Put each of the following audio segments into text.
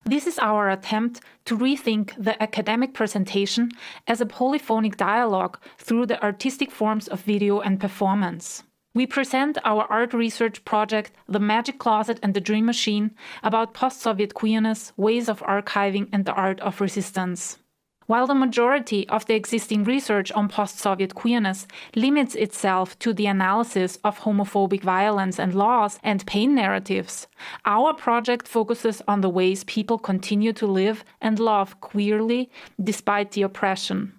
This is our attempt to rethink the academic presentation as a polyphonic dialogue through the artistic forms of video and performance. We present our art research project, The Magic Closet and the Dream Machine, about post-Soviet queerness, ways of archiving, and the art of resistance. While the majority of the existing research on post-Soviet queerness limits itself to the analysis of homophobic violence and laws and pain narratives, our project focuses on the ways people continue to live and love queerly despite the oppression.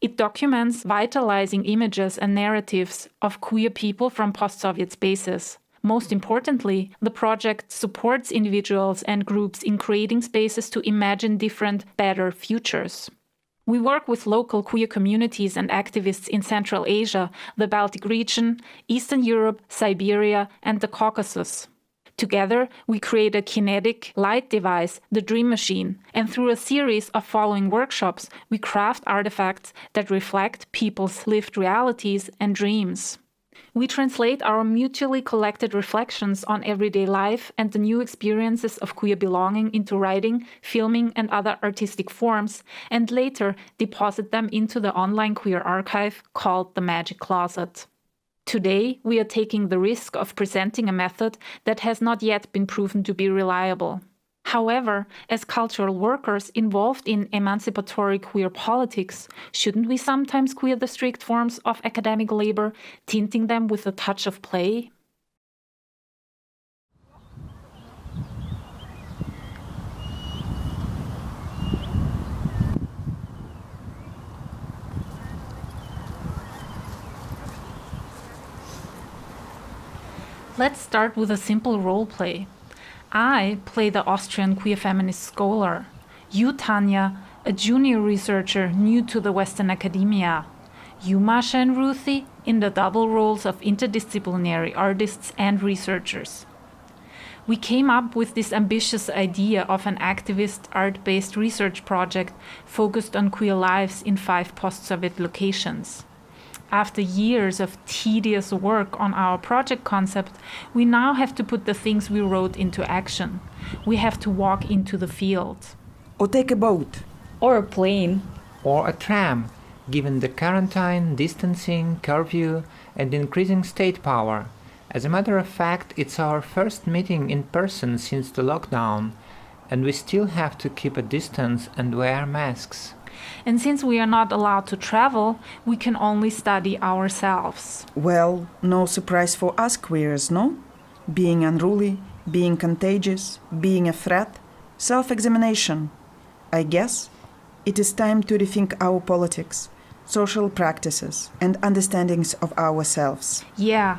It documents vitalizing images and narratives of queer people from post-Soviet spaces. Most importantly, the project supports individuals and groups in creating spaces to imagine different, better futures. We work with local queer communities and activists in Central Asia, the Baltic region, Eastern Europe, Siberia, and the Caucasus. Together, we create a kinetic light device, the Dream Machine, and through a series of following workshops, we craft artifacts that reflect people's lived realities and dreams. We translate our mutually collected reflections on everyday life and the new experiences of queer belonging into writing, filming, and other artistic forms, and later deposit them into the online queer archive called the Magic Closet. Today, we are taking the risk of presenting a method that has not yet been proven to be reliable. However, as cultural workers involved in emancipatory queer politics, shouldn't we sometimes queer the strict forms of academic labor, tinting them with a touch of play? Let's start with a simple role play. I play the Austrian queer feminist scholar. You, Tanya, a junior researcher new to the Western academia. You, Masha and Ruthie, in the double roles of interdisciplinary artists and researchers. We came up with this ambitious idea of an activist art-based research project focused on queer lives in 5 post-Soviet locations. After years of tedious work on our project concept, we now have to put the things we wrote into action. We have to walk into the field. Or take a boat. Or a plane. Or a tram, given the quarantine, distancing, curfew, and increasing state power. As a matter of fact, it's our first meeting in person since the lockdown, and we still have to keep a distance and wear masks. And since we are not allowed to travel, we can only study ourselves. Well, no surprise for us queers, no? Being unruly, being contagious, being a threat, self-examination. I guess it is time to rethink our politics, social practices, and understandings of ourselves. Yeah,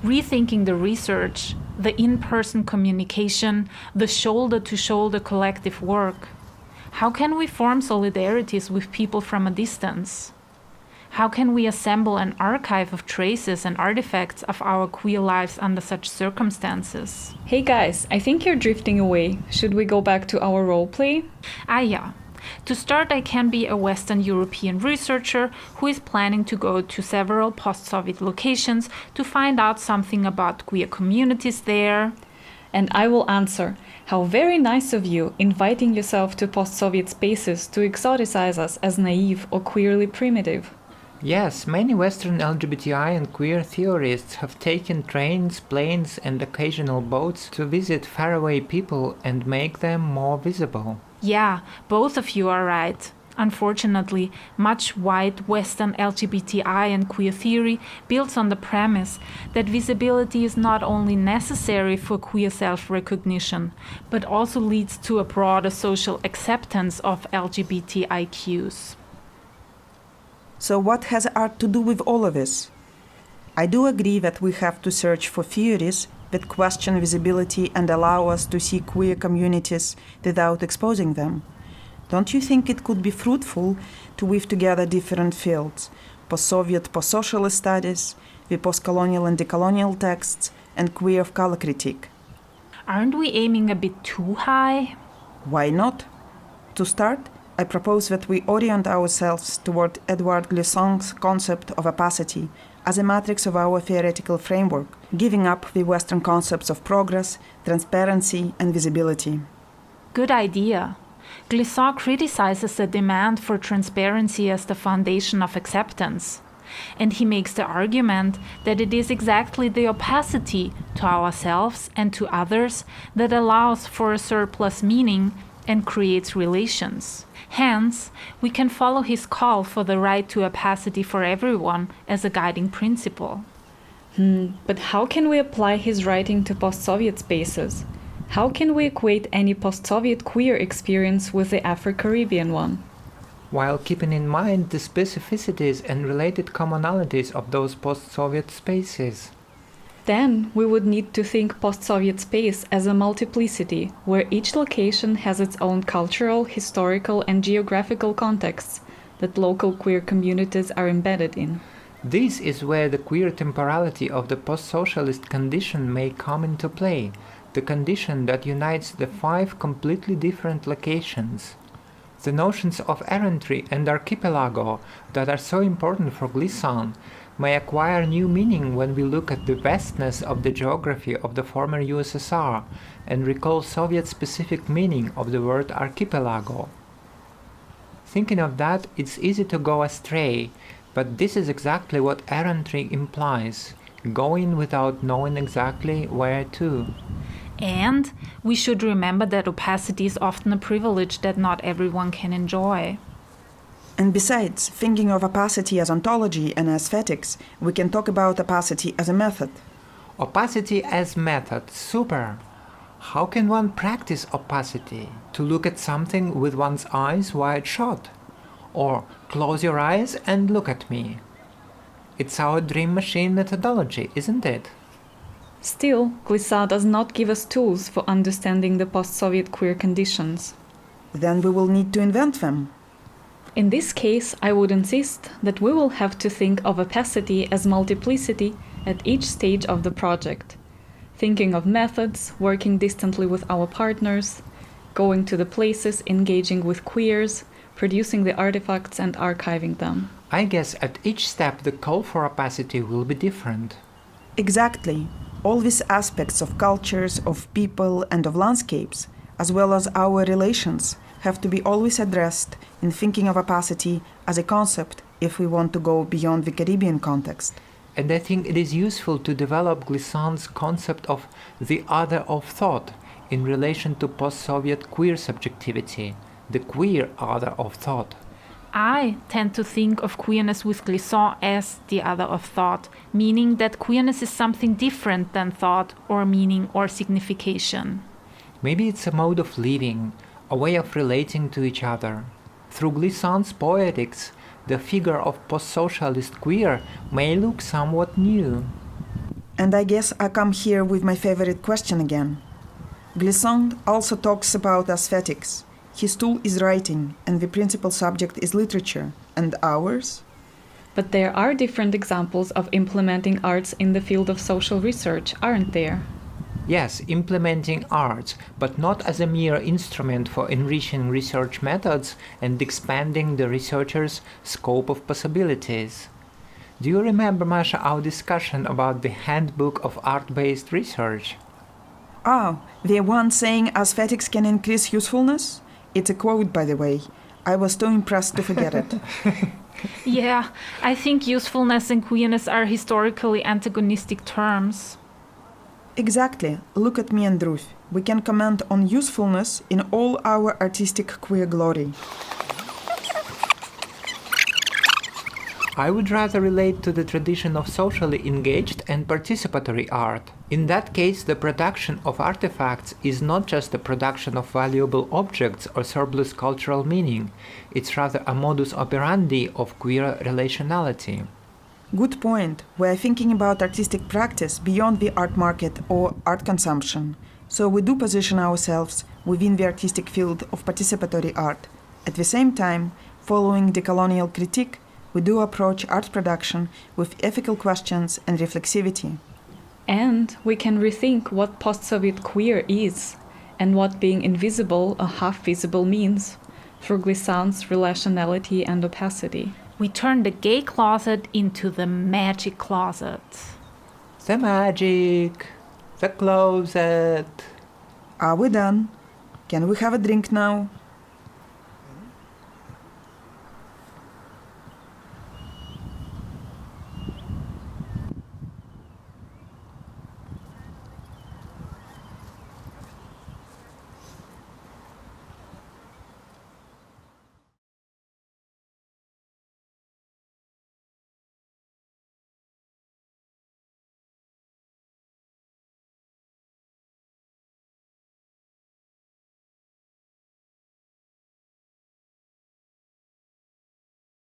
rethinking the research, the in-person communication, the shoulder-to-shoulder collective work. How can we form solidarities with people from a distance? How can we assemble an archive of traces and artifacts of our queer lives under such circumstances? Hey guys, I think you're drifting away. Should we go back to our roleplay? Yeah. To start, I can be a Western European researcher who is planning to go to several post-Soviet locations to find out something about queer communities there. And I will answer, how very nice of you inviting yourself to post-Soviet spaces to exoticize us as naive or queerly primitive. Yes, many Western LGBTI and queer theorists have taken trains, planes, and occasional boats to visit faraway people and make them more visible. Yeah, both of you are right. Unfortunately, much white Western LGBTI and queer theory builds on the premise that visibility is not only necessary for queer self-recognition, but also leads to a broader social acceptance of LGBTIQs. So what has art to do with all of this? I do agree that we have to search for theories that question visibility and allow us to see queer communities without exposing them. Don't you think it could be fruitful to weave together different fields, post-Soviet, post-socialist studies, the post-colonial and decolonial texts, and queer of color critique? Aren't we aiming a bit too high? Why not? To start, I propose that we orient ourselves toward Edouard Glissant's concept of opacity as a matrix of our theoretical framework, giving up the Western concepts of progress, transparency, and visibility. Good idea. Glissant criticizes the demand for transparency as the foundation of acceptance. And he makes the argument that it is exactly the opacity to ourselves and to others that allows for a surplus meaning and creates relations. Hence, we can follow his call for the right to opacity for everyone as a guiding principle. But how can we apply his writing to post-Soviet spaces? How can we equate any post-Soviet queer experience with the Afro-Caribbean one? While keeping in mind the specificities and related commonalities of those post-Soviet spaces. Then we would need to think post-Soviet space as a multiplicity, where each location has its own cultural, historical, and geographical contexts that local queer communities are embedded in. This is where the queer temporality of the post-socialist condition may come into play, the condition that unites the 5 completely different locations. The notions of errantry and archipelago that are so important for Glissant may acquire new meaning when we look at the vastness of the geography of the former USSR and recall Soviet-specific meaning of the word archipelago. Thinking of that, it's easy to go astray, but this is exactly what errantry implies, going without knowing exactly where to. And we should remember that opacity is often a privilege that not everyone can enjoy. And besides, thinking of opacity as ontology and aesthetics, we can talk about opacity as a method. Opacity as method, super! How can one practice opacity? To look at something with one's eyes wide shut? Or close your eyes and look at me? It's our dream machine methodology, isn't it? Still, Glissant does not give us tools for understanding the post-Soviet queer conditions. Then we will need to invent them. In this case, I would insist that we will have to think of opacity as multiplicity at each stage of the project, thinking of methods, working distantly with our partners, going to the places, engaging with queers, producing the artifacts and archiving them. I guess at each step the call for opacity will be different. Exactly. All these aspects of cultures, of people, and of landscapes, as well as our relations, have to be always addressed in thinking of opacity as a concept if we want to go beyond the Caribbean context. And I think it is useful to develop Glissant's concept of the other of thought in relation to post-Soviet queer subjectivity, the queer other of thought. I tend to think of queerness with Glissant as the other of thought, meaning that queerness is something different than thought or meaning or signification. Maybe it's a mode of living, a way of relating to each other. Through Glissant's poetics, the figure of post-socialist queer may look somewhat new. And I guess I come here with my favorite question again. Glissant also talks about aesthetics. His tool is writing, and the principal subject is literature. And ours? But there are different examples of implementing arts in the field of social research, aren't there? Yes, implementing arts, but not as a mere instrument for enriching research methods and expanding the researcher's scope of possibilities. Do you remember, Masha, our discussion about the Handbook of Art-Based Research? Oh, the one saying aesthetics can increase usefulness? It's a quote, by the way. I was too impressed to forget it. Yeah, I think usefulness and queerness are historically antagonistic terms. Exactly. Look at me and Ruth. We can comment on usefulness in all our artistic queer glory. I would rather relate to the tradition of socially engaged and participatory art. In that case, the production of artifacts is not just the production of valuable objects or surplus cultural meaning, it's rather a modus operandi of queer relationality. Good point. We are thinking about artistic practice beyond the art market or art consumption. So we do position ourselves within the artistic field of participatory art. At the same time, following decolonial critique, we do approach art production with ethical questions and reflexivity. And we can rethink what post-Soviet queer is, and what being invisible or half-visible means, through Glissant's relationality and opacity. We turn the gay closet into the magic closet. The magic, the closet. Are we done? Can we have a drink now?